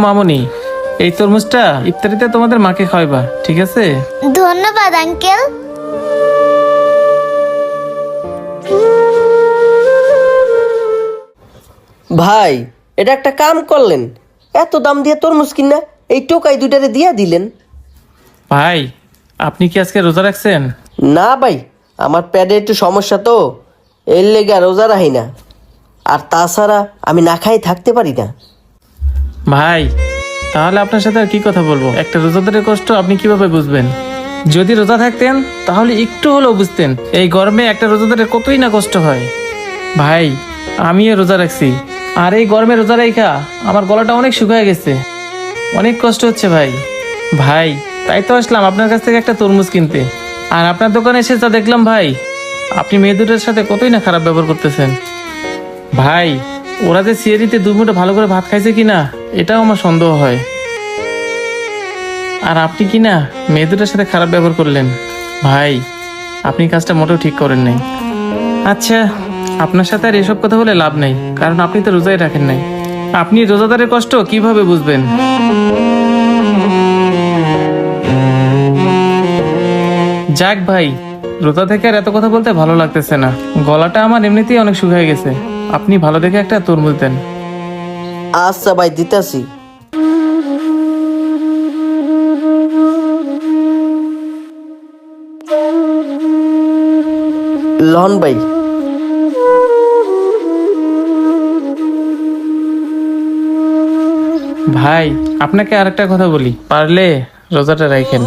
মামুনি, এই তরমুজটা ইফতারিতে তোমাদের মাকে খাওয়াইবা, ঠিক আছে? ধন্যবাদ আঙ্কেল। ভাই, এটা একটা কাম করলেন, এত দাম দিয়ে তরমুজ কিনা এই টোকাই দুইটারে দিয়া দিলেন। ভাই, আপনি কি আজকে রোজা রাখছেন? না ভাই, আমার পেটে একটু সমস্যা তো, এর লেগে আর রোজা রাখি না। আর তাছাড়া আমি না খাই থাকতে পারি না। ভাই, তাহলে আপনার সাথে আর কি কথা বলবো? একটা রোজাদারের কষ্ট আপনি কিভাবে বুঝবেন? যদি রোজা থাকতেন তাহলে একটু হলেও বুঝতেন এই গরমে একটা রোজাদারের কতই না কষ্ট হয়। ভাই, আমিও রোজা রাখছি, আর এই গরমে রোজা রাখা আমার গলাটা অনেক শুকিয়ে গেছে, অনেক কষ্ট হচ্ছে ভাই। ভাই, তাই তো আসলাম আপনার কাছ থেকে একটা তরমুজ কিনতে। আর আপনার দোকানে এসে যা দেখলাম ভাই, আপনি মেয়ে দুটোর সাথে কতই না খারাপ ব্যবহার করতেছেন। ভাই, ওরা যে সিয়ারিতে দুই মুঠো ভালো করে ভাত খাইছে কিনা এটাও আমার সন্দেহ হয়। আর আপনি কি না মেয়ে দুটোর সাথে খারাপ ব্যবহার করলেন। ভাই, আপনি কাজটা মোটেও ঠিক করেন নাই। আচ্ছা, আপনার সাথে আর এসব কথা বলে লাভ নাই, কারণ আপনি তো রোজাই রাখেন নাই। আপনি রোজাদারের কষ্ট কিভাবে বুঝবেন? যাক ভাই, রোজা থেকে আর এত কথা বলতে ভালো লাগতেছে না, গলাটা আমার এমনিতেই অনেক শুকিয়ে গেছে। আপনি ভালো দেখে একটা তরমুজ দেন। আচ্ছা ভাই, দিতাছি। লন ভাই। ভাই, আপনাকে আরেকটা কথা বলি, পারলে রোজাটা রাখেন।